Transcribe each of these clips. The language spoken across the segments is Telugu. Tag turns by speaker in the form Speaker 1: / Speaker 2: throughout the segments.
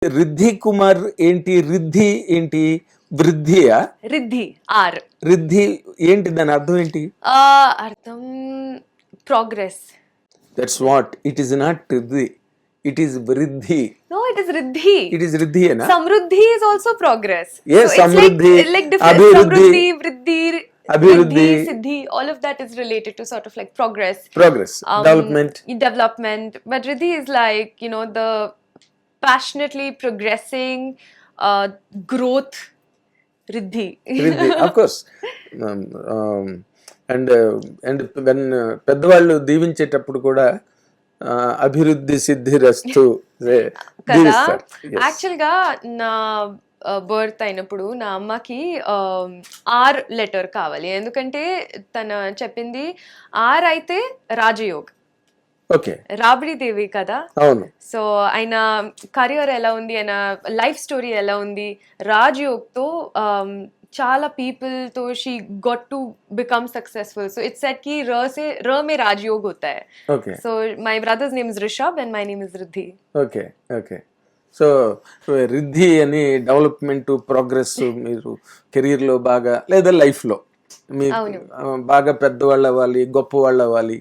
Speaker 1: రిద్ధి కుమార్ ఏంటి? రిద్ధి ఏంటి? వృద్ధియా?
Speaker 2: రిద్ధి ఆర్
Speaker 1: రిద్ధి ఏంటి? దాని అర్థం ఏంటి?
Speaker 2: అర్థం progress.
Speaker 1: That's what it is not Riddhi, it is వృద్ధి.
Speaker 2: No, it is riddhi.
Speaker 1: It is Riddhi ఏనా?
Speaker 2: Samruddhi is also progress.
Speaker 1: Yes,
Speaker 2: so it's
Speaker 1: samruddhi,
Speaker 2: like different.
Speaker 1: abhiruddhi,
Speaker 2: Samruddhi, vriddhi,
Speaker 1: abhiruddhi,
Speaker 2: riddhi, siddhi, all of that is related to sort of like progress.
Speaker 1: Progress, development.
Speaker 2: Development. But riddhi is like, you know, the passionately progressing growth. Riddhi.
Speaker 1: Riddhi of course. And when పెద్దవాళ్ళు దీవించేటప్పుడు కూడా అభివృద్ధి సిద్ధిరస్తు
Speaker 2: కదా
Speaker 1: దీవిస్తారు. Yes.
Speaker 2: యాక్చువల్ గా నా బర్త్ అయినప్పుడు నా అమ్మకి ఆర్ లెటర్ కావాలి, ఎందుకంటే తన చెప్పింది ఆర్ అయితే రాజయోగ్,
Speaker 1: ఓకే,
Speaker 2: రాబడి దేవి కదా.
Speaker 1: అవును.
Speaker 2: సో ఆయన కెరియర్ ఎలా ఉంది, ఆయన లైఫ్ స్టోరీ ఎలా ఉంది, రాజయోగ్తో చాలా పీపుల్ తో she got to become successful. So it's set కి र में राजयोग होता है.
Speaker 1: Okay,
Speaker 2: So my brother's name is Rishabh and my name is Riddhi.
Speaker 1: Okay, okay. So Riddhi అని డెవలప్మెంట్, ప్రోగ్రెస్ మీరు కెరీర్లో బాగా లేదా లైఫ్లో మీరు
Speaker 2: అవును.
Speaker 1: బాగా పెద్దవాళ్ళు అవ్వాలి, గొప్ప వాళ్ళు అవ్వాలి,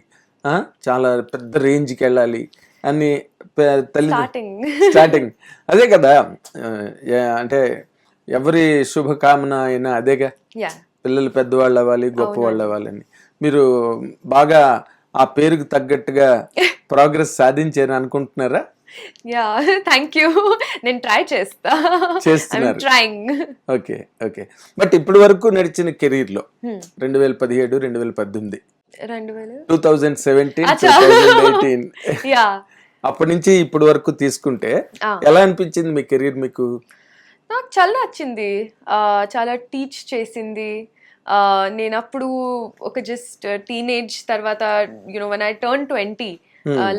Speaker 1: చాలా పెద్ద రేంజ్కి వెళ్ళాలి అని తల్లి స్టార్టింగ్ అదే కదా. అంటే ఎవరి శుభకామన అయినా అదేగా,
Speaker 2: Yeah.
Speaker 1: పిల్లలు పెద్దవాళ్ళు అవ్వాలి, గొప్ప వాళ్ళు అవ్వాలని. మీరు బాగా ఆ పేరుకు తగ్గట్టుగా ప్రోగ్రెస్ సాధించారని అనుకుంటున్నారా?
Speaker 2: Yeah, thank you. నేను ట్రై
Speaker 1: చేస్తున్నారు.
Speaker 2: ట్రైంగ్.
Speaker 1: Okay, okay. బట్ ఇప్పటి వరకు నడిచిన కెరీర్ లో 2017, 2018, 2017,
Speaker 2: అచ్చా.
Speaker 1: 2018
Speaker 2: యా,
Speaker 1: అప్పటి నుంచి ఇప్పటి వరకు తీసుకుంటే ఎలా అనిపించింది మీ కెరీర్ మీకు?
Speaker 2: నాకు చాలా నచ్చింది. చాలా టీచ్ చేసింది. నేను అప్పుడు ఒక జస్ట్ టీనేజ్ తర్వాత, you know when I turn 20,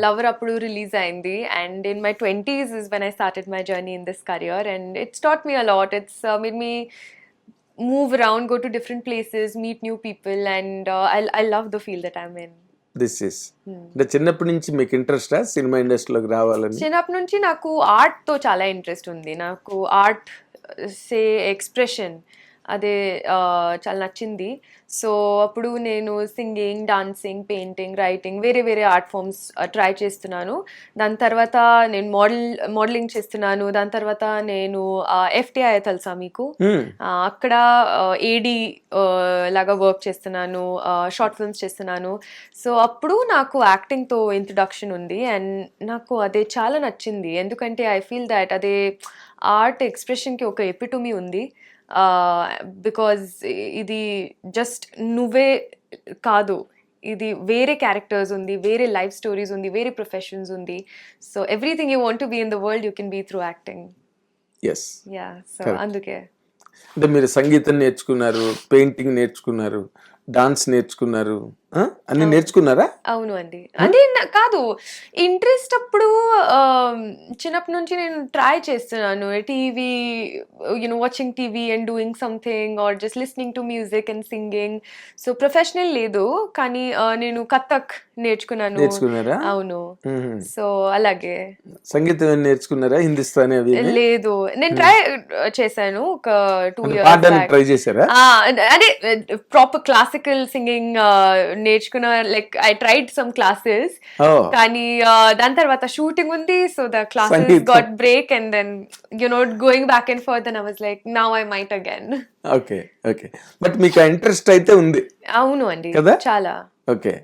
Speaker 2: lover అప్పుడు రిలీజ్ అయింది. And in my 20s is when I started my journey in this career, and it's taught me a lot. It's made me move around, go to different places, meet new people, and I love the field that I'm in.
Speaker 1: This is అంటే చిన్నప్పటి నుంచి మీకు ఇంట్రెస్టా సినిమా ఇండస్ట్రీలోకి రావాలని?
Speaker 2: చిన్నప్పటి నుంచి నాకు ఆర్ట్తో చాలా ఇంట్రెస్ట్ ఉంది. నాకు ఆర్ట్ సే ఎక్స్ప్రెషన్ అదే చాలా నచ్చింది. సో అప్పుడు నేను సింగింగ్, డాన్సింగ్, పెయింటింగ్, రైటింగ్, వేరే వేరే ఆర్ట్ ఫామ్స్ ట్రై చేస్తున్నాను. దాని తర్వాత నేను మోడలింగ్ చేస్తున్నాను. దాని తర్వాత నేను FTI తెలుసా మీకు? అక్కడ ఏడి లాగా వర్క్ చేస్తున్నాను, షార్ట్ ఫిల్మ్స్ చేస్తున్నాను. సో అప్పుడు నాకు యాక్టింగ్తో ఇంట్రడక్షన్ ఉంది అండ్ నాకు అదే చాలా నచ్చింది. ఎందుకంటే ఐ ఫీల్ దాట్ అదే ఆర్ట్ ఎక్స్ప్రెషన్కి ఒక ఎపిటమీ ఉంది. బికాజ్ ఇది జస్ట్ నువ్వే కాదు, ఇది వేరే క్యారెక్టర్స్ ఉంది, వేరే లైఫ్ స్టోరీస్ ఉంది, వేరే ప్రొఫెషన్స్ ఉంది. So everything you want to be in the world you can be through acting.
Speaker 1: Yes,
Speaker 2: yeah, so అందుకే.
Speaker 1: అంటే మీరు సంగీతం నేర్చుకున్నారు, పెయింటింగ్ నేర్చుకున్నారు, డాన్స్ నేర్చుకున్నారు, అన్ని నేర్చుకున్నారా?
Speaker 2: అవును అండి. అంటే కాదు, ఇంట్రెస్ట్ అప్పుడు చిన్నప్పటి నుంచి నేను ట్రై చేస్తున్నాను. TV, you know watching TV and doing something or just listening to music and singing. So professional లేదు, కానీ నేను కథక్ నేర్చుకున్నారా? అవును. సో అలాగే.
Speaker 1: సంగీతం ఏమైనా నేర్చుకున్నారా? హిందుస్థానీ అవి
Speaker 2: లేదు, నేను ట్రై చేశాను ఒక 2 years.
Speaker 1: ట్రై చేశారా?
Speaker 2: అదే ప్రాపర్ క్లాసికల్ సింగింగ్ నేర్చుకున్న, like I tried some classes, కానీ దాని తర్వాత షూటింగ్ ఉంది. So the classes got break and then you know going back and forth and I was like now I might again.
Speaker 1: Okay, okay. But మీకు ఇంట్రెస్ట్ అయితే ఉంది?
Speaker 2: అవును అండి,
Speaker 1: కదా?
Speaker 2: చాలా.
Speaker 1: ఓకే.